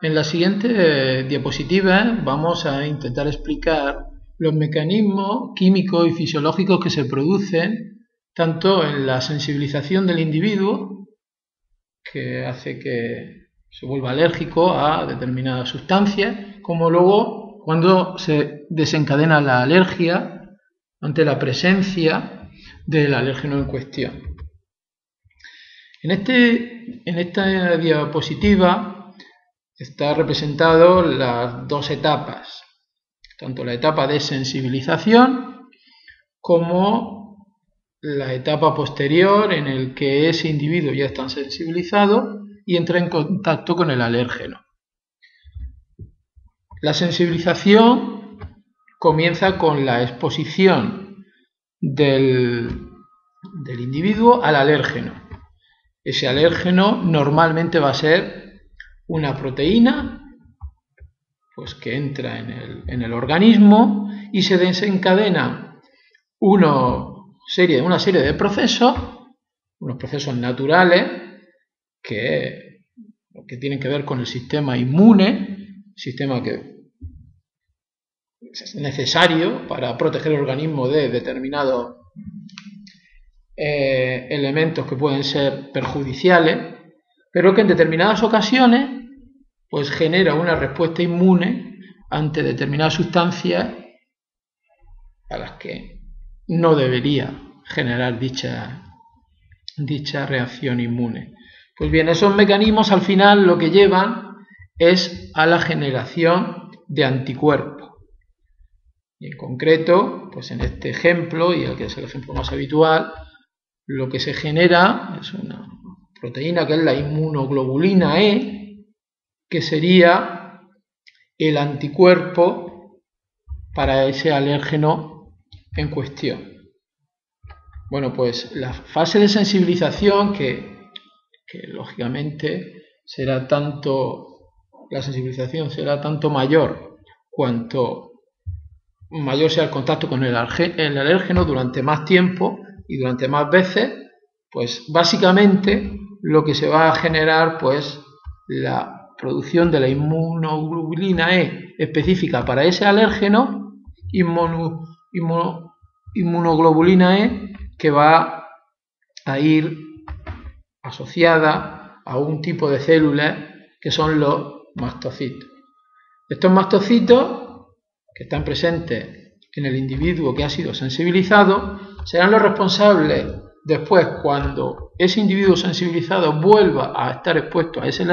En la siguiente diapositiva vamos a intentar explicar los mecanismos químicos y fisiológicos que se producen tanto en la sensibilización del individuo, que hace que se vuelva alérgico a determinadas sustancias, como luego cuando se desencadena la alergia ante la presencia del alérgeno en cuestión. En esta diapositiva está representado las dos etapas, tanto la etapa de sensibilización como la etapa posterior en el que ese individuo ya está sensibilizado y entra en contacto con el alérgeno. La sensibilización comienza con la exposición del individuo al alérgeno. Ese alérgeno normalmente va a ser una proteína pues que entra en el organismo y se desencadena una serie de procesos, unos procesos naturales que tienen que ver con el sistema inmune, sistema que es necesario para proteger el organismo de determinados elementos que pueden ser perjudiciales, pero que en determinadas ocasiones pues genera una respuesta inmune ante determinadas sustancias a las que no debería generar dicha reacción inmune. Pues bien, esos mecanismos al final lo que llevan es a la generación de anticuerpos. Y en concreto, pues en este ejemplo, y el que es el ejemplo más habitual, lo que se genera es una proteína que es la inmunoglobulina E, que sería el anticuerpo para ese alérgeno en cuestión. Bueno, pues la fase de sensibilización, que lógicamente será la sensibilización será tanto mayor cuanto mayor sea el contacto con el alérgeno durante más tiempo y durante más veces, pues básicamente lo que se va a generar pues la producción de la inmunoglobulina E específica para ese alérgeno, inmunoglobulina E que va a ir asociada a un tipo de células que son los mastocitos. Estos mastocitos, que están presentes en el individuo que ha sido sensibilizado, serán los responsables después, cuando ese individuo sensibilizado vuelva a estar expuesto a ese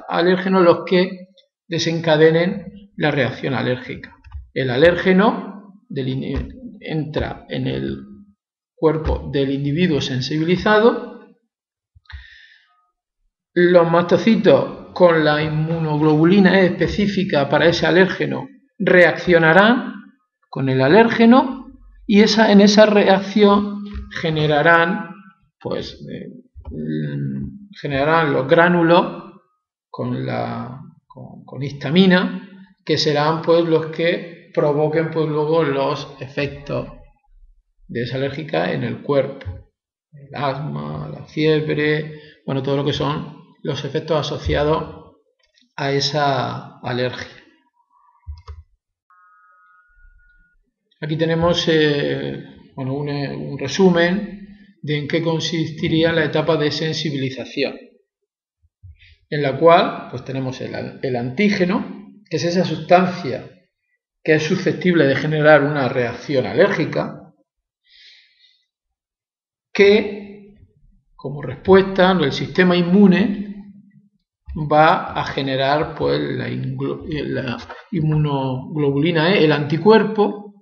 alérgeno, los que desencadenen la reacción alérgica. El alérgeno entra en el cuerpo del individuo sensibilizado. Los mastocitos con la inmunoglobulina E específica para ese alérgeno reaccionarán con el alérgeno y en esa reacción generarán los gránulos con histamina, que serán pues los que provoquen pues luego los efectos de esa alérgica en el cuerpo, el asma, la fiebre, bueno, todo lo que son los efectos asociados a esa alergia. Aquí tenemos un resumen de en qué consistiría la etapa de sensibilización, en la cual pues tenemos el antígeno, que es esa sustancia que es susceptible de generar una reacción alérgica, que como respuesta el sistema inmune va a generar pues la inmunoglobulina E, el anticuerpo,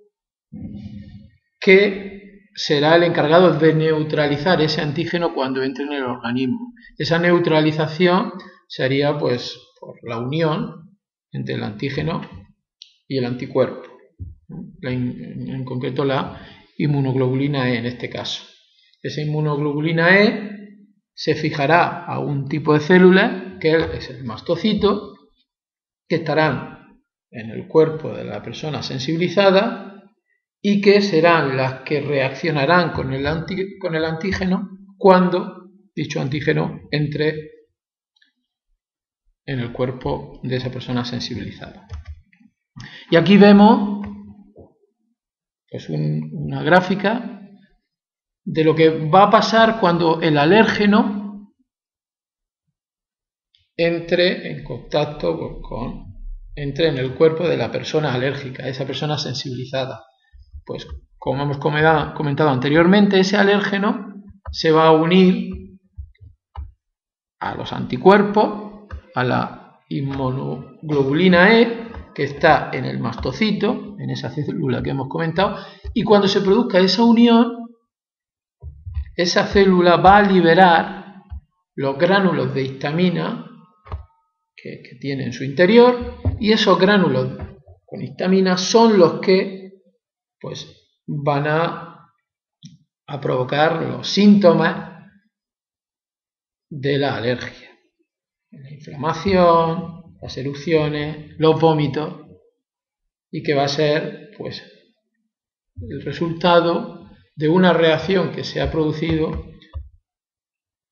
que será el encargado de neutralizar ese antígeno cuando entre en el organismo. Esa neutralización se haría pues por la unión entre el antígeno y el anticuerpo, en concreto la inmunoglobulina E en este caso. Esa inmunoglobulina E se fijará a un tipo de células, que es el mastocito, que estarán en el cuerpo de la persona sensibilizada y que serán las que reaccionarán con el antígeno cuando dicho antígeno entre en el cuerpo de esa persona sensibilizada. Y aquí vemos pues una gráfica de lo que va a pasar cuando el alérgeno entre en contacto entre en el cuerpo de la persona alérgica, esa persona sensibilizada. Pues como hemos comentado anteriormente, ese alérgeno se va a unir a los anticuerpos, a la inmunoglobulina E, que está en el mastocito, en esa célula que hemos comentado, y cuando se produzca esa unión, esa célula va a liberar los gránulos de histamina que tiene en su interior, y esos gránulos con histamina son los que pues van a provocar los síntomas de la alergia, la inflamación, las erupciones, los vómitos, y que va a ser pues el resultado de una reacción que se ha producido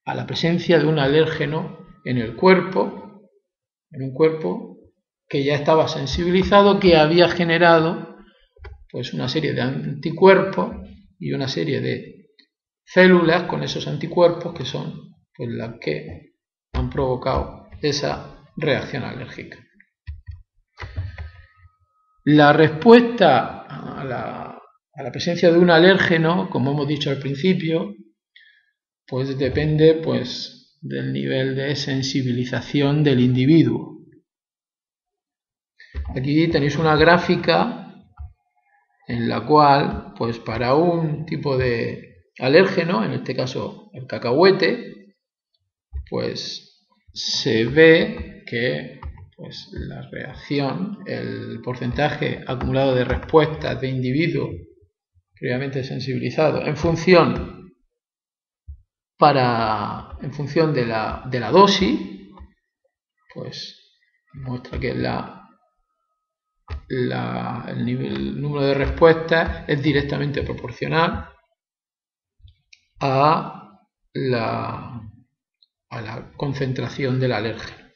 a la presencia de un alérgeno en el cuerpo, en un cuerpo que ya estaba sensibilizado, que había generado pues una serie de anticuerpos y una serie de células con esos anticuerpos que son pues las que han provocado esa reacción alérgica. La respuesta a la presencia de un alérgeno, como hemos dicho al principio, pues depende pues del nivel de sensibilización del individuo. Aquí tenéis una gráfica en la cual, pues para un tipo de alérgeno, en este caso el cacahuete, pues se ve que pues la reacción, el porcentaje acumulado de respuestas de individuos previamente sensibilizados en función de la dosis, pues muestra que el número de respuestas es directamente proporcional a la concentración del alérgeno.